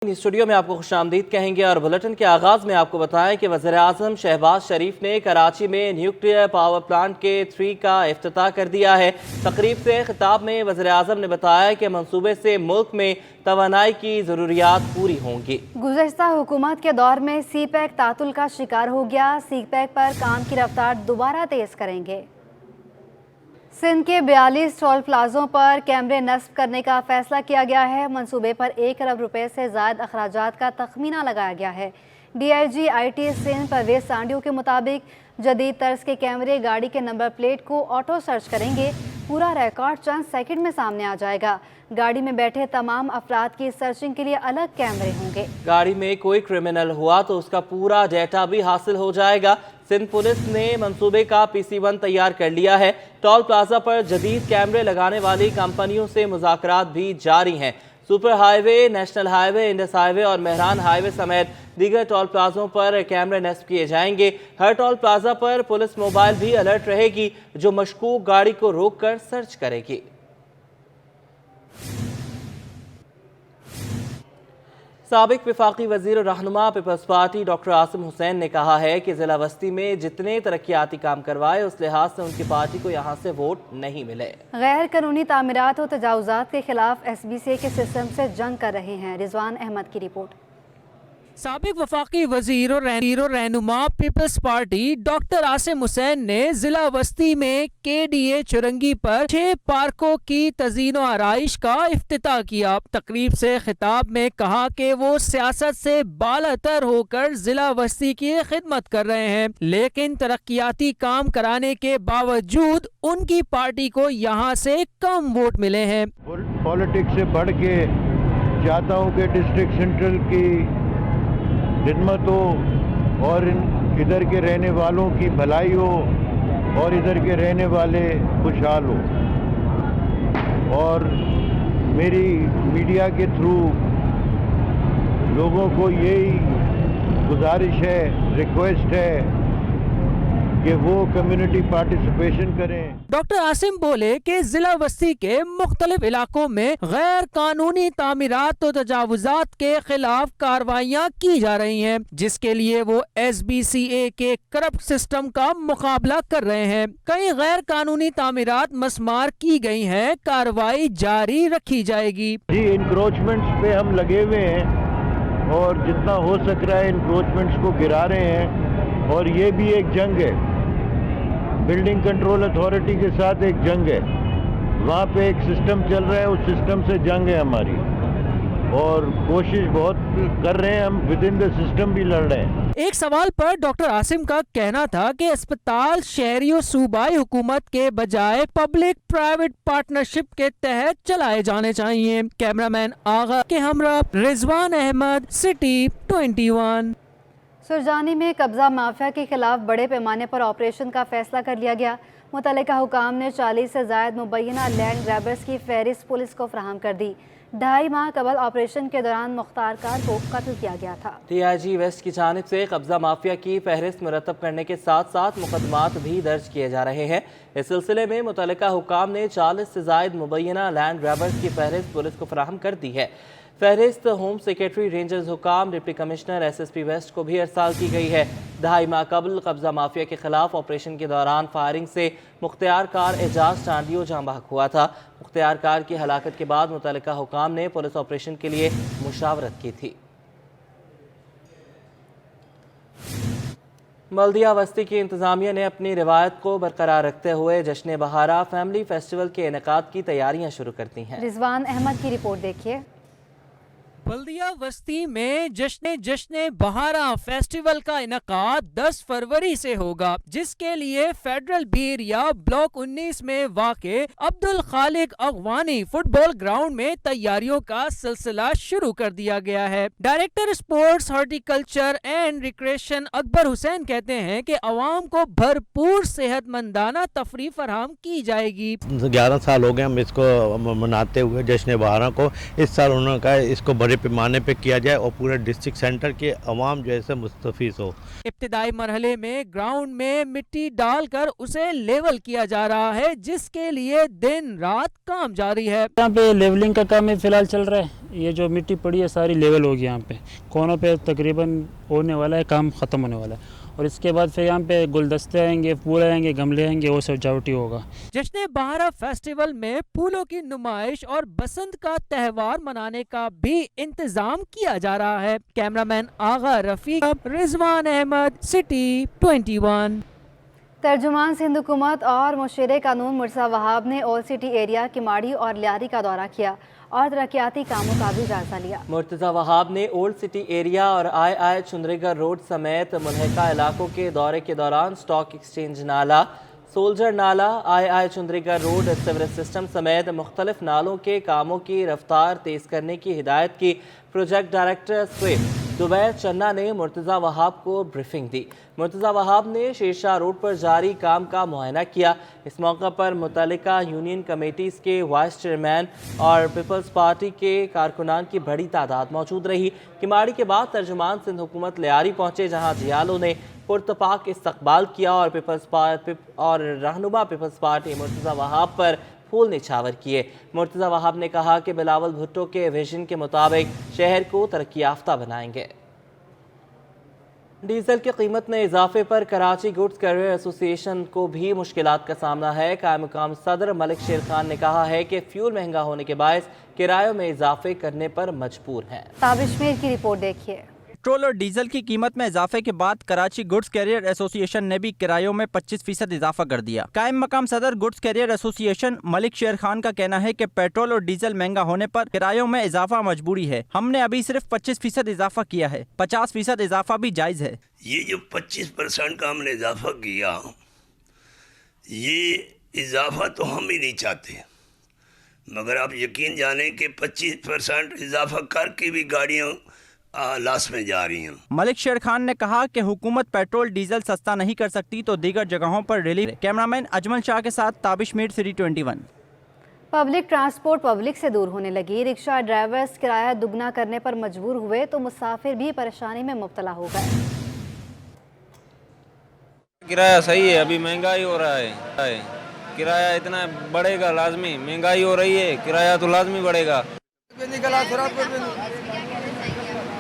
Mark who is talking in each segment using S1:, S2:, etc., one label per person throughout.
S1: Studio میں آپ کو خوش آمدید کہیں گے اور بلیٹن کے آغاز میں آپ کو بتائیں کہ وزیراعظم شہباز شریف نے کراچی میں نیوکلیئر پاور پلانٹ کے 3 کا افتتاح کر دیا ہے۔ تقریب سے خطاب میں وزیراعظم نے بتایا کہ منصوبے سے ملک میں توانائی کی ضروریات پوری ہوں گی۔
S2: گزشتہ حکومت کے دور میں سی پیک تعطل کا شکار ہو گیا، سی پیک پر کام کی رفتار دوبارہ تیز کریں گے۔ سندھ کے 42 ٹول پلازوں پر کیمرے نصب کرنے کا فیصلہ کیا گیا ہے۔ منصوبے پر 1 ارب روپے سے زائد اخراجات کا تخمینہ لگایا گیا ہے۔ D I G I T Sindh Pervez سانڈیو کے مطابق جدید طرز کے کیمرے گاڑی کے نمبر پلیٹ کو آٹو سرچ کریں گے۔ پورا ریکارڈ چند سیکنڈ میں سامنے آ جائے گا۔ گاڑی میں بیٹھے تمام افراد کی سرچنگ کے لیے الگ کیمرے ہوں گے۔
S1: گاڑی میں کوئی کرمنل ہوا تو اس کا پورا ڈیٹا بھی حاصل ہو جائے گا۔ سندھ پولیس نے منصوبے کا PC-1 تیار کر لیا ہے۔ ٹول پلازا پر جدید کیمرے لگانے والی کمپنیوں سے مذاکرات بھی جاری ہیں۔ سپر ہائی وے، نیشنل ہائی وے، انڈس ہائی وے اور مہران ہائی وے سمیت دیگر ٹول پلازوں پر کیمرے نصب کیے جائیں گے۔ ہر ٹول پلازا پر پولیس موبائل بھی الرٹ رہے گی جو مشکوک گاڑی کو روک کر سرچ کرے گی۔ سابق وفاقی وزیر و رہنما پیپلز پارٹی ڈاکٹر عاصم حسین نے کہا ہے کہ ضلع وسطی میں جتنے ترقیاتی کام کروائے اس لحاظ سے ان کی پارٹی کو یہاں سے ووٹ نہیں ملے۔
S2: غیر قانونی تعمیرات و تجاوزات کے خلاف SBCA کے سسٹم سے جنگ کر رہے ہیں۔ رضوان احمد کی رپورٹ۔
S3: سابق وفاقی وزیر و رہنما پیپلز پارٹی ڈاکٹر عاصم حسین نے ضلع وسطی میں KDA چرنگی پر 6 پارکوں کی تزئین و آرائش کا افتتاح کیا۔ تقریب سے خطاب میں کہا کہ وہ سیاست سے بالاتر ہو کر ضلع وسطی کی خدمت کر رہے ہیں، لیکن ترقیاتی کام کرانے کے باوجود ان کی پارٹی کو یہاں سے کم ووٹ ملے ہیں۔
S4: پالیٹکس سے بڑھ کے چاہتا ہوں کہ ڈسٹرکٹ سینٹرل کی خدمت ہو اور ادھر کے رہنے والوں کی بھلائی ہو اور ادھر کے رہنے والے خوشحال ہو، اور میری میڈیا کے تھرو لوگوں کو یہی گزارش ہے، ریکویسٹ ہے کہ وہ کمیونٹی پارٹیسپیشن کریں۔
S3: ڈاکٹر عاصم بولے کہ ضلع وسطی کے مختلف علاقوں میں غیر قانونی تعمیرات و تجاوزات کے خلاف کارروائیاں کی جا رہی ہیں، جس کے لیے وہ SBCA کے کرپٹ سسٹم کا مقابلہ کر رہے ہیں۔ کئی غیر قانونی تعمیرات مسمار کی گئی ہیں، کارروائی جاری رکھی جائے گی۔
S4: جی، انکروچمنٹس پہ ہم لگے ہوئے ہیں اور جتنا ہو سک رہا ہے انکروچمنٹس کو گرا رہے ہیں، اور یہ بھی ایک جنگ ہے، بلڈنگ کنٹرول اتھارٹی کے ساتھ ایک جنگ ہے۔ وہاں پہ ایک سسٹم چل رہا ہے، اس سسٹم سے جنگ ہے ہماری، اور کوشش بہت کر رہے ہیں، ہم ود ان دا سسٹم بھی لڑ رہے ہیں۔
S3: ایک سوال پر ڈاکٹر عاصم کا کہنا تھا کہ اسپتال شہری و صوبائی حکومت کے بجائے پبلک پرائیویٹ پارٹنرشپ کے تحت چلائے جانے چاہیے۔ کیمرہ مین آغا کے ہمراہ رضوان احمد، سٹی 21۔
S2: سرجانی میں قبضہ مافیا کے خلاف بڑے پیمانے پر آپریشن کا فیصلہ کر لیا گیا۔ متعلقہ حکام نے 40 سے زائد مبینہ لینڈ گریبرز کی فہرست پولیس کو فراہم کر دی۔ 2.5 ماہ قبل آپریشن کے دوران مختار کار کو قتل کیا گیا تھا۔
S1: DIG ویسٹ کی جانب سے قبضہ مافیا کی فہرست مرتب کرنے کے ساتھ ساتھ مقدمات بھی درج کیے جا رہے ہیں۔ اس سلسلے میں متعلقہ حکام نے 40 سے زائد مبینہ لینڈ گریبرز کی فہرست پولیس کو فراہم کر دی ہے۔ فہرست ہوم سیکریٹری رینجرز حکام، ڈپٹی کمشنر SSP ویسٹ کو بھی ارسال کی گئی ہے۔ 2.5 ماہ قبل قبضہ مافیا کے خلاف آپریشن کے دوران فائرنگ سے مختار کار اعجاز چانڈیو جاں بحق ہوا تھا۔ مختار کار کی ہلاکت کے بعد متعلقہ حکام نے پولیس آپریشن کے لیے مشاورت کی تھی۔ بلدیہ وسطی کی انتظامیہ نے اپنی روایت کو برقرار رکھتے ہوئے جشن بہارہ فیملی فیسٹیول کے انعقاد کی تیاریاں شروع کر دی ہیں۔
S2: رضوان احمد کی رپورٹ دیکھیے۔
S3: بلدیہ وسطی میں جشن بہارہ فیسٹیول کا انعقاد 10 فروری سے ہوگا، جس کے لیے فیڈرل بیریا بلاک 19 میں واقع عبدالخالق اغوانی فٹ بال گراؤنڈ میں تیاریوں کا سلسلہ شروع کر دیا گیا ہے۔ Director sports, horticulture and recreation Akbar Hussain کہتے ہیں کہ عوام کو بھرپور صحت مندانہ تفریح فراہم کی جائے گی۔
S5: 11 سال ہو گئے ہم اس کو مناتے ہوئے جشن بہارہ کو۔ اس سال انہوں نے کہا اس کو بڑے पैमाने पे किया जाए और पूरे डिस्ट्रिक्ट सेंटर के अवाम जो है मुस्तफीज़ हो।
S3: इब्तिदाई मरहले में ग्राउंड में मिट्टी डालकर उसे लेवल किया जा रहा है, जिसके लिए दिन रात काम जारी है।
S6: यहाँ पे लेवलिंग का काम फिलहाल चल रहा है। ये जो मिट्टी पड़ी है सारी लेवल होगी। यहाँ पे कोनों पे तकरीबन होने वाला है, काम ख़त्म होने वाला है और इसके बाद फिर यहाँ पे गुलदस्ते आएंगे, फूल आएंगे, गमले आएंगे, वो सजावटी होगा।
S3: जश्न बहारा फेस्टिवल में फूलों की नुमाइश और बसंत का त्योहार मनाने का भी इंतजाम किया जा रहा है। कैमरामैन आगा रफीक, रिजवान अहमद, सिटी 21।
S2: तर्जुमान सिंध हुकूमत और मुशीर कानून मुर्सा वहाब ने ओल्ड सिटी एरिया किमाड़ी और लियारी का दौरा किया और तरक्याती कामों का भी जायजा लिया।
S1: मुर्तज़ा वहाब ने ओल्ड सिटी एरिया और आई चुंद्रीगढ़ रोड समेत मुल्हिका इलाकों के दौरे के दौरान स्टॉक एक्सचेंज नाला, सोल्जर नाला, आई चुंद्रीगढ़ रोड सीवरेज सिस्टम समेत मुख्तलिफ नालों के कामों की रफ्तार तेज़ करने की हिदायत की। प्रोजेक्ट डायरेक्टर स्वीप जुबैर चन्ना ने मुर्तज़ा वहाब को ब्रीफिंग दी। मुर्तज़ा वहाब ने शेरशाह रोड पर जारी काम का मुआयना किया। इस मौका पर मुतल्लिका यूनियन कमेटीज़ के वाइस चेयरमैन और पीपल्स पार्टी के कारकुनान की बड़ी तादाद मौजूद रही। किमाड़ी के बाद तर्जुमान सिंध हुकूमत लियारी पहुंचे, जहां जियालों ने पुरतपाक इस्तकबाल किया और रहनुमा पीपल्स पार्टी मुर्तज़ा वहाब पर फूल निछावर किए। मुर्तज़ा वहाब ने कहा कि बिलावल भुट्टो के विजन के मुताबिक शहर को तरक्की याफ्ता बनाएंगे। डीजल की कीमत में इजाफे पर कराची गुड्स कैरियर एसोसिएशन को भी मुश्किलात का सामना है। कायम मुकाम सदर मलिक शेर खान ने कहा है कि फ्यूल महंगा होने के बायस किरायों में इजाफे करने पर मजबूर हैं।
S2: ताबिश मीर की रिपोर्ट देखिए।
S7: पेट्रोल और डीजल की कीमत में इजाफे के बाद कराची गुड्स कैरियर एसोसिएशन ने भी किरायों में 25% इजाफा कर दिया। कायम मकाम सदर गुड्स कैरियर एसोसिएशन मलिक शेर खान का कहना है कि पेट्रोल और डीजल महंगा होने पर किरायों में इजाफा मजबूरी है। हमने अभी सिर्फ 25% इजाफा किया है, 50% इजाफा भी जायज़ है।
S8: ये जो 25% का हमने इजाफा किया, ये इजाफा तो हम ही नहीं चाहते, मगर आप यकीन जानें कि 25% इजाफा करके भी गाड़ियाँ लाश में जा रही हैं।
S7: मलिक शेर खान ने कहा कि हुकूमत पेट्रोल डीजल सस्ता नहीं कर सकती तो दीगर जगहों पर रिलीफ। कैमरामैन अजमल शाह के साथ Tabish Mir, city 21।
S2: Public transport public से दूर होने लगी। रिक्शा ड्राइवर्स किराया दुगना करने पर मजबूर हुए तो मुसाफिर भी परेशानी में मुब्तला हो गए।
S9: किराया सही है, अभी महंगाई हो रहा है, किराया इतना बढ़ेगा लाजमी, महंगाई हो रही है, किराया तो लाजमी बढ़ेगा।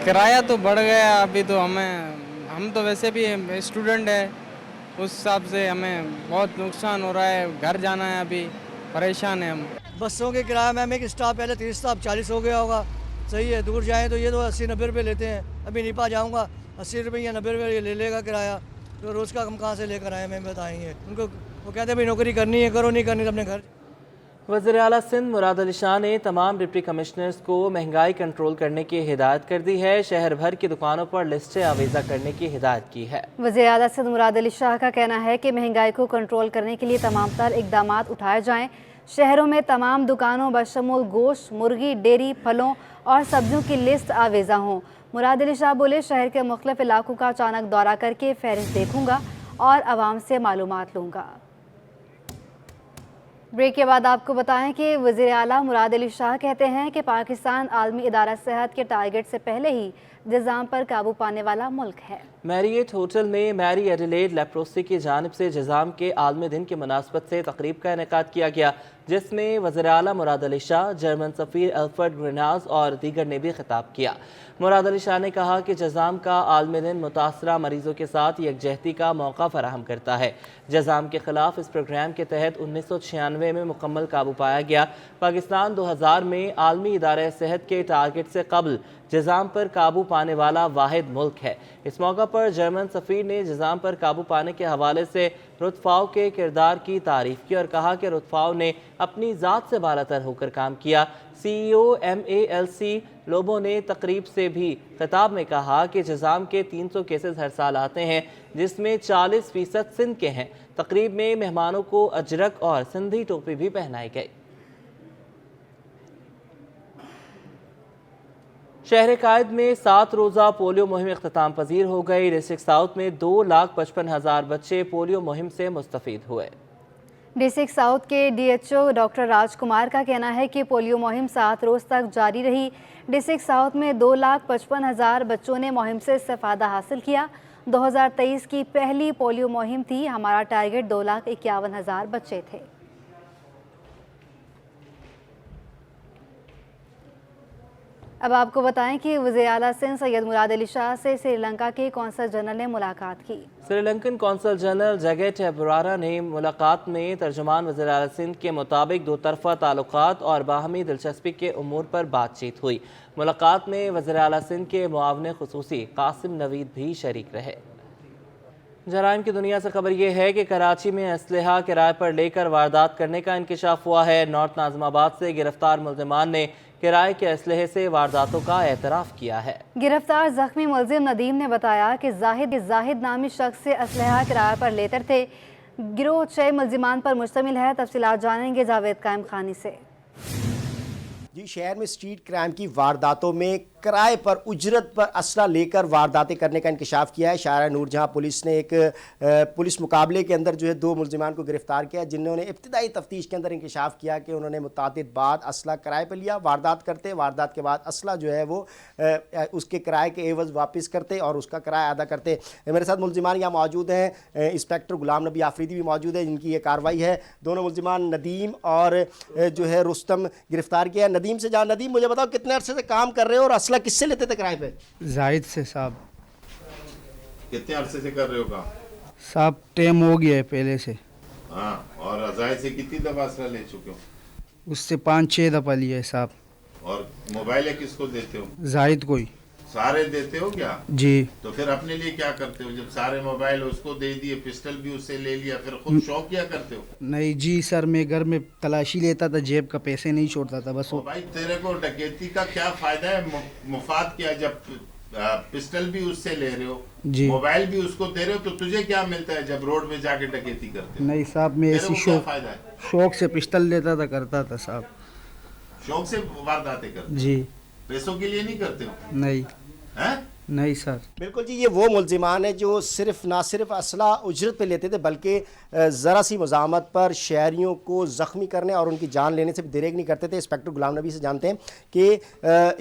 S10: किराया तो बढ़ गया अभी तो हम तो वैसे भी स्टूडेंट है, उस हिसाब से हमें बहुत नुकसान हो रहा है। घर जाना है, अभी परेशान है हम।
S11: बसों के किराया मैम एक स्टॉप पहले 30 स्टॉप 40 हो गया होगा, सही है। दूर जाएँ तो ये तो 80-90 रुपये लेते हैं। अभी निपा जाऊँगा 80 रुपये या 90 रुपये ले लेगा किराया, तो रोज़ का हम कहाँ से लेकर आए मैम बताएंगे उनको। वो कहते हैं भाई नौकरी करनी है, करो, नहीं करनी तो अपने घर।
S1: वज़ीर आला सिंध मुराद अली शाह ने तमाम डिप्टी कमिश्नर्स को महंगाई कंट्रोल करने की हिदायत कर दी है। शहर भर की दुकानों पर लिस्टें आवेज़ा करने की हिदायत की है।
S2: वज़ीर आला सिंध मुराद अली शाह का कहना है कि महंगाई को कंट्रोल करने के लिए तमाम तर इकदाम उठाए जाएँ। शहरों में तमाम दुकानों बशमूल गोश्त, मुर्गी, डेयरी, फलों और सब्जियों की लिस्ट आवेज़ा हों। मुराद अली शाह बोले, शहर के मुख्तलिफ इलाकों का अचानक दौरा करके फहरिस्त देखूँगा और आवाम से मालूमात लूँगा। ब्रेक के बाद आपको बताएं कि वज़ीर आला मुराद अली शाह कहते हैं कि पाकिस्तान आलमी इदारा सेहत के टारगेट से पहले ही जज़ाम पर काबू पाने वाला मुल्क है। मैरियट होटल में मैरी एडिलेड लेप्रोसी की जानिब से जज़ाम के आलमी दिन की मुनासबत से तकरीब का इनेकाद किया गया, जिसमें वज़ीर आला मुराद अली शाह, जर्मन सफ़ीर एल्फ्रेड ग्रेनाज और दीगर ने भी खिताब किया। मुराद अली शाह ने कहा कि जज़ाम का आलमी दिन मुतासरा मरीजों के साथ यकजहती का मौका फराहम करता है। जज़ाम के खिलाफ इस प्रोग्राम के तहत 1996 में मुकम्मल काबू पाया गया। पाकिस्तान 2000 में आलमी इदारे सेहत के टारगेट से कबल जज़ाम पर काबू पाने वाला वाहिद मुल्क है। इस मौका पर जर्मन सफ़ीर ने जज़ाम पर काबू पाने के हवाले से रुतफ़ाओं के किरदार की तारीफ़ की और कहा कि रुतफ़ाओं ने अपनी ज़ात से बालातर होकर काम किया। CEO MALC लोबो ने तकरीब से भी खिताब में कहा कि जज़ाम के 300 केसेस हर साल आते हैं, जिसमें 40% सिंध के हैं। तकरीब में मेहमानों को अजरक और सिंधी टोपी भी पहनाई गई। शहर कायद में 7 रोज़ा पोलियो मुहिम इख्तिताम पजीर हो गई। डिस्ट्रिक्ट साउथ में 2,55,000 बच्चे पोलियो मुहिम से मुस्तफ़ीद हुए। डिस्ट्रिक्ट साउथ के DHO डॉक्टर राजकुमार का कहना है कि पोलियो मुहिम 7 रोज तक जारी रही। डिस्ट्रिक्ट साउथ में 2,55,000 बच्चों ने मुहिम से इस्तेफादा हासिल किया। 2023 की पहली पोलियो मुहिम थी। हमारा टारगेट 2,51,000 बच्चे थे। अब आपको बताएं कि वज़ीर आला सिंध सैयद मुराद अली शाह से श्रीलंका के कौंसल जनरल ने मुलाकात की।
S1: श्रीलंकन कौंसल जनरल जगेट एबरारा ने मुलाकात में तर्जुमान वज़ीर आला सिंध के मुताबिक दो तरफ़ा ताल्लुकात और बाहमी दिलचस्पी के उमूर पर बातचीत हुई। मुलाकात में वज़ीर आला सिंध के मुआविन ख़ुसूसी कासिम नवीद भी शरीक रहे। जराइम की दुनिया से खबर यह है कि कराची में असलहा किराए पर लेकर वारदात करने का इंकशाफ हुआ है। नॉर्थ नाज़िमाबाद से गिरफ्तार मुल्ज़िमान ने किराए के असलहे से वारदातों का एतराफ़ किया है।
S2: गिरफ्तार जख्मी मुल्ज़िम नदीम ने बताया कि जाहिद नामी शख्स से असलहा किराए पर लेते थे। गिरोह 6 मुल्ज़िमान पर मुश्तमिल है। तफसीलात जानेंगे जावेद कायम खानी से।
S12: जी, शहर में स्ट्रीट क्राइम की वारदातों में किराए पर उजरत पर असला लेकर वारदातें करने का इंकशाफ किया है। शारा नूरजहां पुलिस ने एक पुलिस मुकाबले के अंदर जो है 2 मुल्ज़िमान को गिरफ्तार किया, जिन्होंने इब्तिदाई तफ्तीश के अंदर इंकशाफ किया कि उन्होंने मुतादिद बार असला किराए पर लिया, वारदात करते, वारदात के बाद असला जो है वो उसके किराए के एवज़ वापस करते और उसका किराया अदा करते। मेरे साथ मुल्ज़िमान यहाँ मौजूद हैं। इंस्पेक्टर गुलाम नबी आफरीदी भी मौजूद है, जिनकी ये कार्रवाई है। दोनों मुल्ज़िमान नदीम और जो है रुस्तम गिरफ्तार किया। नदीम से जान, नदीम मुझे बताओ कितने अरसे से काम कर रहे हो और असला किससे लेते थे किराए पे?
S13: जाहिद से साहब।
S14: कितने अरसे से कर रहे हो काम?
S13: साहब टाइम हो गया है पहले से।
S14: हाँ, और जाहिद से कितनी दफ़ा असला ले चुके हो?
S13: उससे 5-6 दफ़ा लिया है साहब।
S14: और मोबाइल किसको देते हो?
S13: जाहिद को ही।
S14: सारे देते हो क्या?
S13: जी।
S14: तो फिर अपने लिए क्या करते हो? जब सारे मोबाइल उसको दे दिए, पिस्टल भी उससे ले लिया, फिर खुद शौक क्या करते हो?
S13: नहीं जी सर, मैं घर में तलाशी लेता था, जेब का पैसे नहीं छोड़ता था बस।
S14: भाई तेरे को डकैती का क्या फायदा है, मुफाद क्या? जब पिस्टल भी उससे ले रहे हो, मोबाइल भी उसको दे रहे हो, तो तुझे क्या मिलता है जब रोड में जाके डकैती करते हो?
S13: नहीं साहब, मैं ऐसी शौक से पिस्टल लेता था, करता था साहब।
S14: शौक से वारदातें करते
S13: जी।
S14: पैसों के लिए नहीं करते हो?
S13: नहीं
S14: है?
S13: नहीं सर।
S12: बिल्कुल जी, ये वो मुल्ज़िमान है जो ना सिर्फ असला उजरत पे लेते थे, बल्कि ज़रा सी मज़ामत पर शहरियों को ज़ख्मी करने और उनकी जान लेने से भी देरेग नहीं करते थे। इंस्पेक्टर गुलाम नबी से जानते हैं कि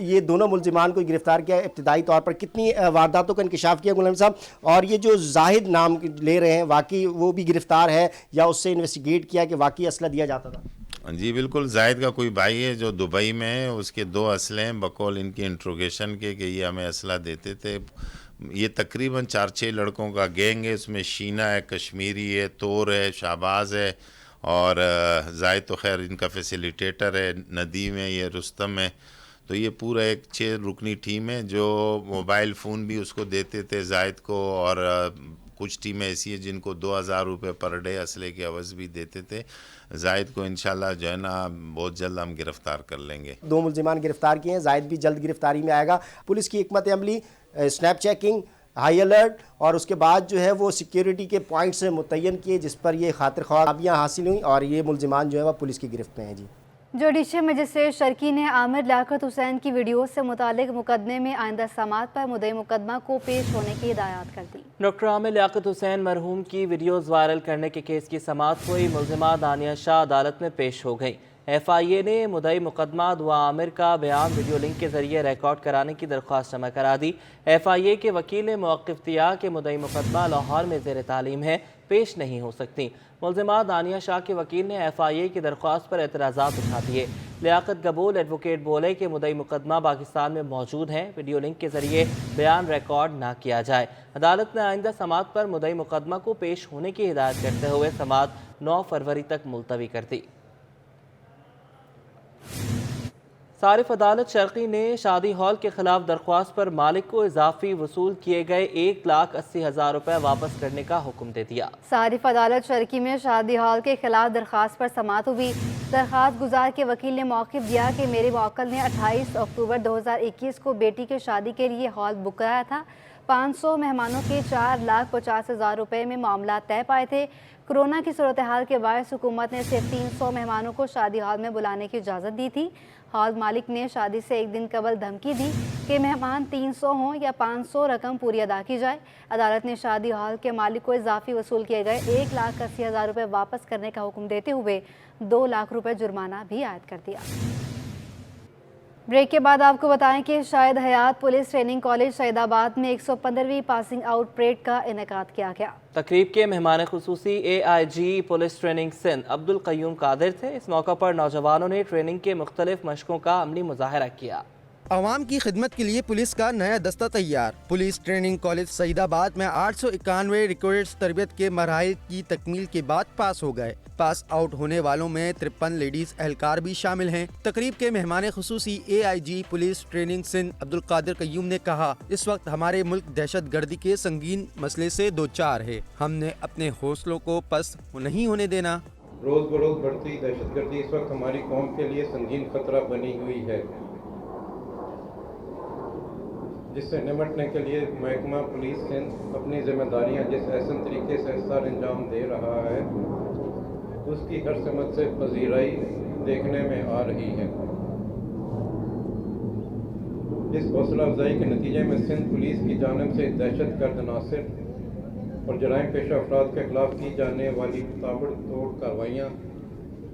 S12: ये दोनों मुल्ज़िमान को गिरफ्तार किया, इब्तिदाई तौर पर कितनी वारदातों का इंकशाफ किया गुलाम साहब, और ये जो जाहिद नाम ले रहे हैं वाकई वो भी गिरफ्तार है या उससे इन्वेस्टिगेट किया कि वाकई असला दिया जाता था?
S14: जी बिल्कुल, जाहिद का कोई भाई है जो दुबई में है, उसके 2 असले हैं बकौल इनके इंट्रोगेशन के कि ये हमें असला देते थे। ये तकरीबन 4-6 लड़कों का गैंग है। उसमें शीना है, कश्मीरी है, तोर है, शाहबाज है और जाहिद तो खैर इनका फैसिलिटेटर है, नदीम है, ये रुस्तम है। तो ये पूरा एक 6 रुकनी टीम है जो मोबाइल फ़ोन भी उसको देते थे जाहिद को, और कुछ टीमें ऐसी हैं जिनको 2,000 रुपये पर डे असले के अवज़ भी देते थे। जाहिद को इंशाल्लाह जो है ना बहुत जल्द हम गिरफ़्तार कर लेंगे।
S12: 2 मुल्ज़िमान गिरफ्तार किए हैं, जाहिद भी जल्द गिरफ्तारी में आएगा। पुलिस की हिकमत अमली, स्नैप चेकिंग, हाई अलर्ट और उसके बाद जो है वो सिक्योरिटी के पॉइंट्स मुतय्यन किए जिस पर ये खातिर ख्वाबियाँ हासिल हुई और ये मुल्ज़िमान जो है वह पुलिस की गिरफ्त में हैं। जी,
S2: जुडिशल मजिस्ट्रेट शर्की ने आमिर लियाकत हुसैन की वीडियो से मुतालिक मुकदमे में आइंदा समाअत पर मुद्दई मुकदमा को पेश होने की हिदायत कर दी।
S1: डॉक्टर आमिर लियाकत हुसैन मरहूम की वीडियोज़ वायरल करने के केस की समाअत हुई। मुल्ज़िमा दानिया शाह अदालत में पेश हो गई। FIA ने मुद्दई मुकदमा दुआ आमिर का बयान वीडियो लिंक के जरिए रिकॉर्ड कराने की दरख्वास्त जमा करा दी। FIA के वकील ने मौक़िफ़ दिया कि मुद्दई मुकदमा लाहौर में ज़ेर तालीम है, पेश नहीं हो सकती। मुल्ज़िमा दानिया शाह के वकील ने FIA की दरख्वास्त पर एतराज़ात उठा दिए। लियाकत कबूल एडवोकेट बोले कि मुद्दई मुकदमा पाकिस्तान में मौजूद हैं, वीडियो लिंक के जरिए बयान रिकॉर्ड ना किया जाए। अदालत ने आइंदा समाअत पर मुद्दई मुकदमा को पेश होने की हिदायत करते हुए समाअत 9 फरवरी तक मुलतवी कर दी। सारिफ अदालत शर्की ने शादी हॉल के खिलाफ दरख्वास्त पर मालिक को इजाफी वसूल किए गए 1,80,000 रुपये वापस करने का हुक्म दे दिया।
S2: सारिफ अदालत शर्की में शादी हॉल के खिलाफ दरख्वास्त पर समाअत हुई। दरख्वास्त गुजार के वकील ने मौक़िफ़ दिया कि मेरे मौक्किल ने 28 अक्टूबर 2021 को बेटी के शादी के लिए हॉल बुक कराया था। 500 मेहमानों के 4,50,000 रुपये में मामला तय पाए थे। कोरोना की सूरत हाल के बायस हुकूमत ने सिर्फ 300 मेहमानों को शादी हॉल में बुलाने की इजाज़त दी थी। हॉल मालिक ने शादी से एक दिन कबल धमकी दी कि मेहमान 300 हों या 500 रकम पूरी अदा की जाए। अदालत ने शादी हॉल के मालिक को इजाफी वसूल किए गए 1,80,000 रुपये वापस करने का हुक्म देते हुए 2 लाख रुपये जुर्माना भी आयद कर दिया। ब्रेक के बाद आपको बताएं कि शाहिद हयात पुलिस ट्रेनिंग कॉलेज सईदाबाद में 115वीं पासिंग आउट परेड का इनेकाद किया गया।
S1: तकरीब के मेहमान खुसूसी AIG police training Sindh Abdul Qayyum Qadir थे। इस मौका पर नौजवानों ने ट्रेनिंग के मुख्तलिफ मशकों का अमली मुजाहरा किया।
S15: आवाम की खिदमत के लिए पुलिस का नया दस्ता तैयार। पुलिस ट्रेनिंग कॉलेज सईदाबाद में 891 रिक्रूट्स तरबियत के मराहिल की तकमील के बाद पास हो गए। पास आउट होने वालों में 53 लेडीज एहलकार भी शामिल हैं। तकरीब के मेहमान खुसूसी AIG police training Sindh Abdul Qadir Qayyum ने कहा, इस वक्त हमारे मुल्क दहशत गर्दी के संगीन मसले से दो चार है। हमने अपने हौसलों को पस्त नहीं होने देना।
S16: रोज बरोज बढ़ती दहशत गर्दी इस वक्त हमारी कौम के लिए संगीन खतरा बनी हुई है, जिससे निपटने के लिए महकमा पुलिस सिंध अपनी जिम्मेदारियां जिस एहसन तरीके से इस साल अंजाम दे रहा है उसकी हर समझ से पजीराई देखने में आ रही है। इस हौसला अफजाई के नतीजे में सिंध पुलिस की जानिब से दहशत गर्द अनासर और जराइम पेशा अफराद के खिलाफ की जाने वाली ताबड़तोड़ कार्रवाइयाँ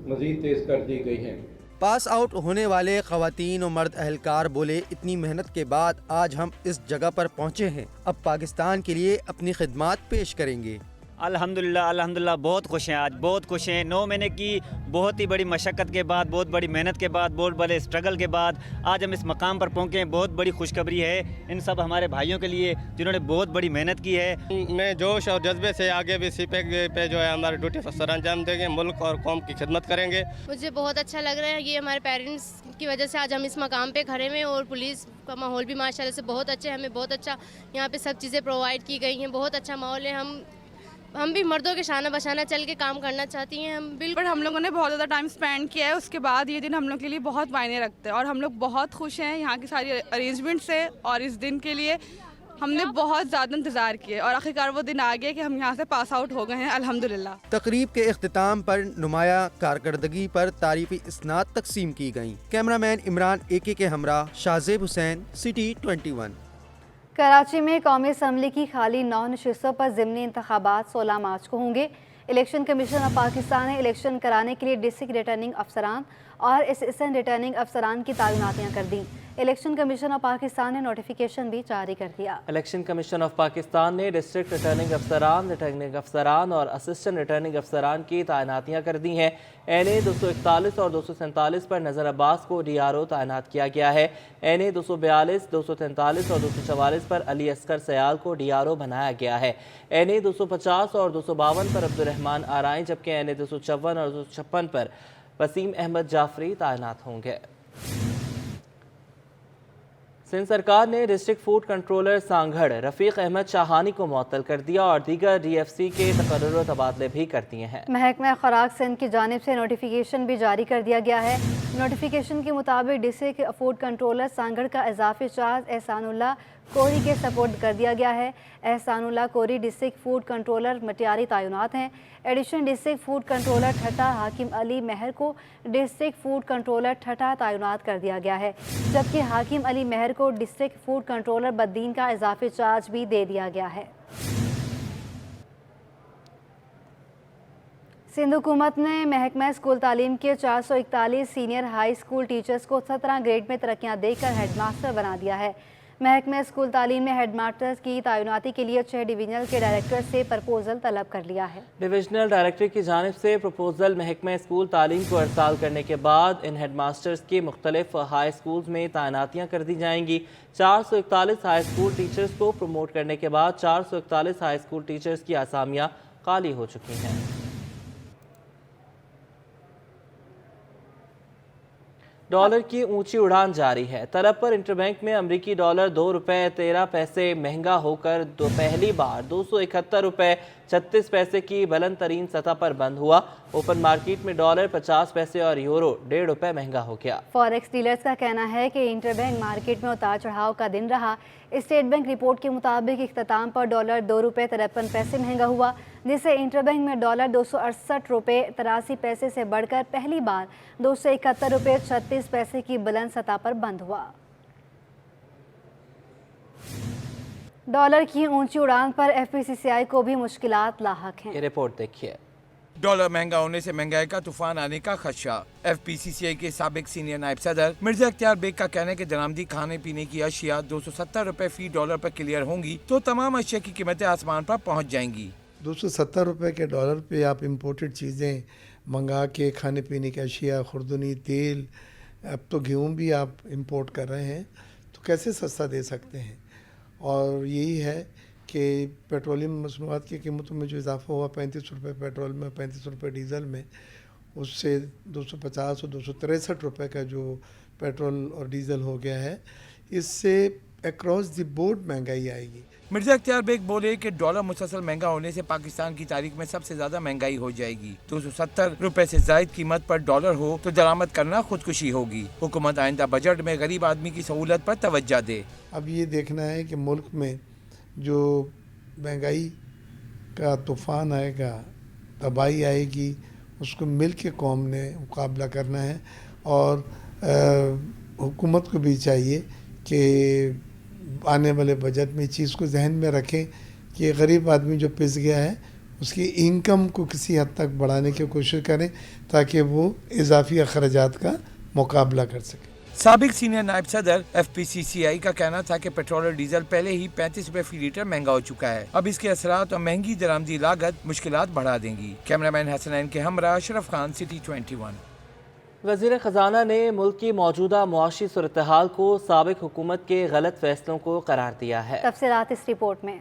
S16: मज़ीद तेज़ कर दी गई हैं।
S15: पास आउट होने वाले ख़वातीन और मर्द अहलकार बोले, इतनी मेहनत के बाद आज हम इस जगह पर पहुँचे हैं, अब पाकिस्तान के लिए अपनी खिदमत पेश करेंगे।
S17: अल्हम्दुलिल्लाह अल्हम्दुलिल्लाह बहुत खुश हैं, आज बहुत खुश हैं। 9 महीने की बहुत ही बड़ी मशक्क़त के बाद, बहुत बड़ी मेहनत के बाद, बहुत बड़े स्ट्रगल के बाद आज हम इस मकाम पर पहुँचे हैं। बहुत बड़ी खुशखबरी है इन सब हमारे भाइयों के लिए जिन्होंने बहुत बड़ी मेहनत की है।
S18: मैं जोश और जज्बे से आगे भी सीपेक पे जो है हमारी ड्यूटी सर अंजाम देंगे, मुल्क और कौम की खिदमत करेंगे।
S19: मुझे बहुत अच्छा लग रहा है, ये हमारे पेरेंट्स की वजह से आज हम इस मकाम पे खड़े हैं और पुलिस का माहौल भी माशाल्लाह से बहुत अच्छा है। हमें बहुत अच्छा यहाँ पे सब चीज़ें प्रोवाइड की गई हैं, बहुत अच्छा माहौल है। हम भी मर्दों के शाना बशाना चल के काम करना चाहती हैं। हम बिल्कुल
S20: हम लोगों ने बहुत ज़्यादा टाइम स्पेंड किया है, उसके बाद ये दिन हम लोग के लिए बहुत मायने रखते हैं और हम लोग बहुत खुश हैं यहाँ की सारी अरेंजमेंट से। और इस दिन के लिए हमने बहुत ज़्यादा इंतज़ार किए और आखिरकार वो दिन आ गया कि हम यहाँ से पास आउट हो गए हैं अल्हम्दुलिल्लाह।
S15: तकरीब के इख्तिताम पर नुमाया कारकर्दगी पर तारीफी इसनाद तकसीम की गयी। कैमरामैन इमरान AK के हमरा शाहजेब हुसैन, सिटी 21।
S2: कराची में कौमी असम्बली की खाली 9 नशिस्तों पर ज़िमनी इंतखाबात 16 मार्च को होंगे। इलेक्शन कमीशन ऑफ पाकिस्तान ने इलेक्शन कराने के लिए डिस्ट्रिक्ट रिटर्निंग अफसरान और असिस्टेंट रिटर्निंग अफसरान की तैनातियाँ कर दी। इलेक्शन कमीशन ऑफ पाकिस्तान ने नोटिफिकेशन भी जारी कर दिया।
S1: इलेक्शन कमीशन ऑफ पाकिस्तान ने डिस्ट्रिक्ट रिटर्निंग अफसरान और असिस्टेंट रिटर्निंग अफसरान की तैनातियाँ कर दी हैं। NA 241 और 247 पर नज़र अब्बास को DRO तैनात किया गया है। NA 242, 243 और 244 पर अली असगर सयाल को DRO बनाया गया है। NA 250 और 252 पर अब्दुर्रहमान आराई, जबकि NA 254 और 256 पर वसीम अहमद जाफरी तैनात होंगे। सिंध सरकार ने district food controller Sanghar Rafiq Ahmed Shahani को मुअत्तल कर दिया और दीगर DFC के तकर्रुर तबादले भी कर दिए हैं।
S2: महकमा खुराक सिंध की जानिब से नोटिफिकेशन भी जारी कर दिया गया है। नोटिफिकेशन के मुताबिक डिस्ट्रिक्ट फूड कंट्रोलर सांगड़ का इजाफी चार्ज एहसानुल्लाह कोरी के सपोर्ट कर दिया गया है। एहसानुल्लाह कोरी डिस्ट्रिक्ट फूड कंट्रोलर मटियारी तैनात हैं। एडिशनल डिस्ट्रिक्ट फूड कंट्रोलर ठट्टा हाकिम अली महर को डिस्ट्रिक्ट फूड कंट्रोलर ठट्टा तैनात कर दिया गया है, जबकि हाकिम अली महर को डिस्ट्रिक्ट फूड कंट्रोलर बद्दीन का इजाफी चार्ज भी दे दिया गया है। सिंध हुकूमत ने महकमा स्कूल तालीम के 441 सीनियर हाई स्कूल टीचर्स को 17 ग्रेड में तरक्कियाँ देकर हेडमास्टर बना दिया है। महकमा स्कूल तालीम ने हेडमास्टर्स की तैनाती के लिए 6 डिवीजनल के डायरेक्टर से प्रपोजल तलब कर लिया है।
S1: डिवीजनल डायरेक्टर की जानिब से प्रपोजल महकमा स्कूल तालीम को अरसाल करने के बाद इन हेडमास्टर्स की मुख्तलिफ हाई स्कूल्स में तैनातियाँ कर दी जाएंगी। 441 हाई स्कूल टीचर्स को प्रमोट करने के बाद 441 हाई स्कूल टीचर्स की आसामियाँ खाली हो चुकी हैं। डॉलर की ऊंची उड़ान जारी है। तलब पर इंटरबैंक में अमरीकी डॉलर 2 रुपये 13 पैसे महंगा होकर पहली बार 271 रुपये 36 पैसे की बुलंद तरीन सतह पर बंद हुआ। ओपन मार्केट में डॉलर 50 पैसे और यूरो 1.5 रुपए महंगा हो गया।
S2: फॉरेक्स डीलर्स का कहना है कि इंटरबैंक मार्केट में उतार चढ़ाव का दिन रहा। स्टेट बैंक रिपोर्ट के मुताबिक इख्तिताम पर डॉलर 2 रुपये 53 पैसे महंगा हुआ, जिससे इंटरबैंक में डॉलर 268 रुपये 83 पैसे से बढ़कर पहली बार 271 रुपये 36 पैसे की बुलंद सतह पर बंद हुआ। डॉलर की ऊंची उड़ान पर एफपीसीसीआई को भी मुश्किलात लाहक हैं।
S1: ये रिपोर्ट देखिए।
S21: डॉलर महंगा होने से महंगाई का तूफान आने का खदशा। एफपीसीसीआई के साबिक सीनियर नायब सदर मिर्जा इख्तियार बेग का कहना है कि दरामदी खाने पीने की अशिया 270 रुपए फी डॉलर पर क्लियर होंगी तो तमाम अशिया की कीमतें आसमान पर पहुंच जाएंगी।
S22: 270 रुपए के डॉलर पे आप इम्पोर्टेड चीज़ें मंगा के खाने पीने की अशिया, खुर्दनी, तेल, अब तो गेहूँ भी आप इम्पोर्ट कर रहे हैं, तो कैसे सस्ता दे सकते हैं। और यही है कि पेट्रोलियम मसनूआत की कीमतों में जो इजाफा हुआ 35 रुपये पेट्रोल में, 35 रुपये डीज़ल में, उससे 250 और 263 रुपये का जो पेट्रोल और डीज़ल हो गया है, इससे अक्रॉस द बोर्ड महंगाई आएगी।
S21: मिर्जा इख्तियार बेग बोले कि डॉलर मुसलसल महंगा होने से पाकिस्तान की तारीख में सबसे ज्यादा महंगाई हो जाएगी। 270 रुपए से जायद कीमत पर डॉलर हो तो दरामद करना खुदकुशी होगी। हुकूमत आइंदा बजट में गरीब आदमी की सहूलत पर तवज्जो दे।
S22: अब ये देखना है कि मुल्क में जो महंगाई का तूफ़ान आएगा, तबाही आएगी, उसको मिल के कौम ने मुकाबला करना है। और हुकूमत को भी चाहिए कि आने वाले बजट में चीज़ को जहन में रखें कि गरीब आदमी जो पिस गया है उसकी इनकम को किसी हद तक बढ़ाने की कोशिश करें ताकि वो इजाफी अखराजात का मुकाबला कर सके।
S21: साबिक सीनियर नायब सदर एफपीसीसीआई का कहना था कि पेट्रोल और डीजल पहले ही 35 रुपए फी लीटर महंगा हो चुका है। अब इसके असरात और महंगी दरामदी लागत मुश्किलात बढ़ा देंगी। कैमरामैन हसनैन के हमरा अशरफ खान, सिटी 21।
S1: वज़ीर ख़जाना ने मुल्क की मौजूदा मुआशी सूरत-ए-हाल को साबिक हुकूमत के गलत फैसलों को करार दिया है।
S2: तफसीलात इस रिपोर्ट में।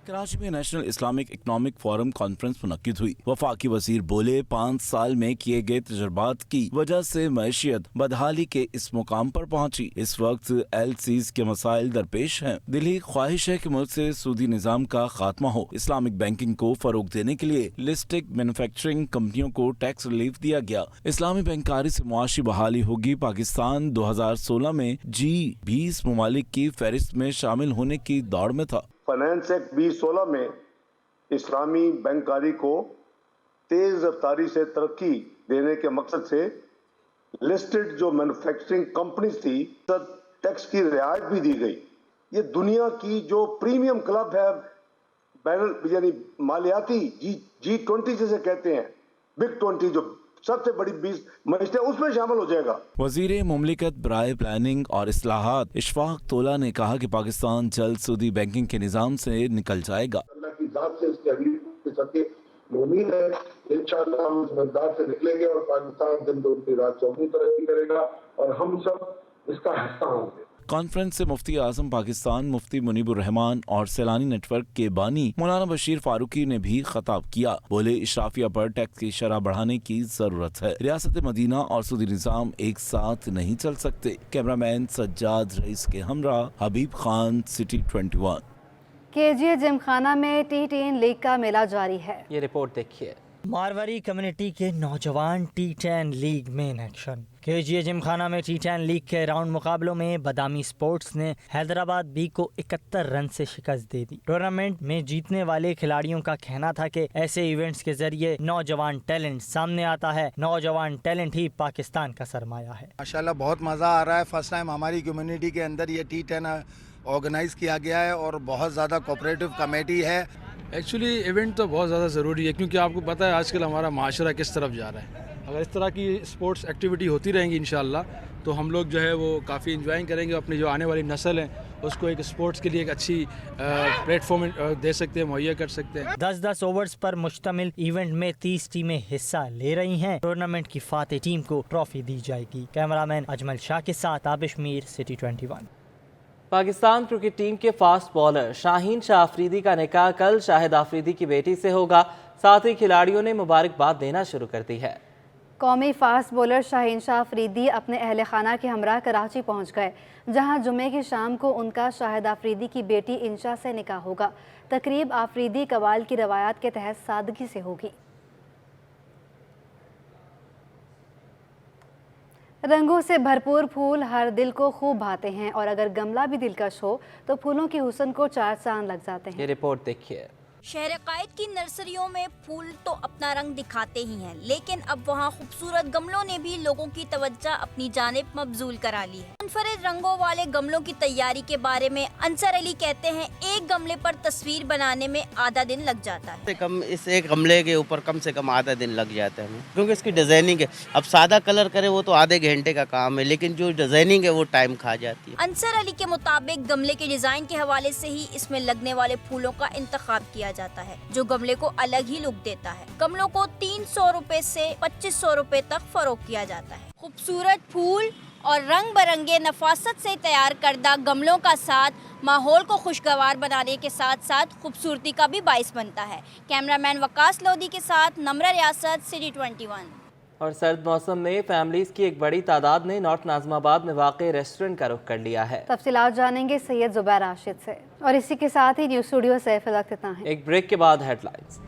S23: कराची में national Islamic economic forum conference मुनक्किद हुई। वफाकी वजीर बोले 5 साल में किए गए तजुर्बात की वजह से मैशियत बदहाली के इस मुकाम पर पहुंची। इस वक्त एलसीज के मसाइल दरपेश हैं। दिली ख्वाहिश है कि मुल्क से सूदी निज़ाम का खात्मा हो। इस्लामिक बैंकिंग को फरोग देने के लिए लिस्टेड मैन्युफैक्चरिंग कंपनियों को टैक्स रिलीफ दिया गया। इस्लामी बैंकारी से मुआशी बहाली होगी। पाकिस्तान 2016 में G20 ममालिक की फहरिस्त में शामिल होने की दौड़ में था।
S24: फाइनेंस एक्ट 2016 में इस्लामी बैंकारी को तेज रफ्तारी से तरक्की देने के मकसद से लिस्टेड जो मैन्युफैक्चरिंग कंपनीज थी टैक्स की रियायत भी दी गई। ये दुनिया की जो प्रीमियम क्लब है बैरल यानी मालियाती G20 जिसे कहते हैं, बिग 20 जो सबसे बड़ी 20 मईशतें, उसमें शामिल हो जाएगा।
S23: वजीर मुमलिकत बराए प्लानिंग और इस्लाहात इशफाक तोला ने कहा कि पाकिस्तान जल्द सूदी बैंकिंग के निज़ाम से निकल जाएगा।
S24: अल्लाह की ज़ात से इसकी अगली उम्मीद है इंशाअल्लाह हम इस मकदार से निकलेंगे और पाकिस्तान दिन दूर की रात चौगुनी तरक्की करेगा और हम सब इसका हिस्सा होंगे।
S23: कॉन्फ्रेंस से मुफ्ती आजम पाकिस्तान, मुफ्ती मुनीबुर रहमान और सैलानी नेटवर्क के बानी मौलाना बशीर फारूकी ने भी खिताब किया। बोले इशराफिया पर टैक्स की शरह बढ़ाने की जरूरत है। रियासत मदीना और सूदी निज़ाम एक साथ नहीं चल सकते। कैमरामैन सज्जाद रईस के हमरा हबीब खान, सिटी 21।
S2: केजीए जिमखाना में T10 लीग का मेला जारी है।
S1: ये रिपोर्ट देखिए।
S25: मारवाड़ी कम्युनिटी के नौजवान T10 लीग मेन एक्शन। केजीए जिमखाना में T10 लीग के राउंड मुकाबलों में बादामी स्पोर्ट्स ने हैदराबाद बी को 71 रन से शिकस्त दे दी। टूर्नामेंट में जीतने वाले खिलाड़ियों का कहना था कि ऐसे इवेंट्स के जरिए नौजवान टैलेंट सामने आता है। नौजवान टैलेंट ही पाकिस्तान का सरमाया है।
S13: माशाल्लाह बहुत मज़ा आ रहा है। फर्स्ट टाइम हमारी कम्युनिटी के अंदर ये T10 ऑर्गेनाइज किया गया है और बहुत ज़्यादा कोऑपरेटिव कमेटी है।
S26: एक्चुअली इवेंट तो बहुत ज़्यादा ज़रूरी है क्योंकि आपको पता है आजकल हमारा माशरा किस तरफ जा रहा है। अगर इस तरह की स्पोर्ट्स एक्टिविटी होती रहेंगी इंशाल्लाह तो हम लोग जो है वो काफ़ी इंजॉय करेंगे। अपनी जो आने वाली नस्ल है उसको एक स्पोर्ट्स के लिए एक अच्छी प्लेटफॉर्म दे सकते हैं, मुहैया कर सकते हैं।
S25: 10-10 ओवर्स पर मुश्तमिल इवेंट में 30 टीमें हिस्सा ले रही हैं। टूर्नामेंट की फातेह टीम को ट्रॉफी दी जाएगी। कैमरामैन अजमल शाह के साथ Abish Mir, city 21।
S1: Pakistan cricket team के फास्ट बॉलर शाहीन शाह आफरीदी का निकाह कल शाहिद आफरीदी की बेटी से होगा। साथ ही खिलाड़ियों ने मुबारकबाद देना शुरू कर दी है।
S2: कौमी फास्ट बॉलर शाहीन शाह आफरीदी अपने अहल खाना के हमरा कराची पहुंच गए, जहां जुमे की शाम को उनका शाहिद आफरीदी की बेटी इंशा से निकाह होगा। तकरीब आफरीदी कवाल की रवायात के तहत सादगी से होगी। रंगों से भरपूर फूल हर दिल को खूब भाते हैं और अगर गमला भी दिलकश हो तो फूलों की हुस्न को चार चांद लग जाते हैं।
S1: ये रिपोर्ट देखिए।
S3: शहर कायद की नर्सरियों में फूल तो अपना रंग दिखाते ही हैं, लेकिन अब वहाँ खूबसूरत गमलों ने भी लोगों की तवज्जो अपनी जानिब मबजूल करा ली है। मुनफरिद रंगों वाले गमलों की तैयारी के बारे में अंसर अली कहते हैं, एक गमले पर तस्वीर बनाने में आधा दिन लग जाता है।
S4: कम इस एक गमले के ऊपर कम से कम आधा दिन लग जाता है हमें, क्योंकि इसकी डिजाइनिंग है। अब सादा कलर करे वो तो आधे घंटे का काम है, लेकिन जो डिजाइनिंग है वो टाइम खा जाती है।
S3: अंसर अली के मुताबिक गमले के डिजाइन के हवाले से ही इसमें लगने वाले फूलों का इंतखाब किया जाता है, जो गमले को अलग ही लुक देता है। गमलों को 300 रुपए से 2500 रुपए तक फरोख्त किया जाता है। खूबसूरत फूल और रंग बिरंगे नफासत से तैयार करदा गमलों का साथ माहौल को खुशगवार बनाने के साथ साथ खूबसूरती का भी बाइस बनता है। कैमरामैन वकास लोधी के साथ नम्रा रियासत, सिटी 21।
S1: और सर्द मौसम में फैमिलीज की एक बड़ी तादाद ने नॉर्थ नाज़िमाबाद में वाक़ रेस्टोरेंट का रुख कर लिया है।
S2: तफसीलात जानेंगे सैयद जुबैर राशिद से, और इसी के साथ ही न्यूज़ स्टूडियो से फिलहाल इतना है।
S1: एक ब्रेक के बाद हेडलाइंस।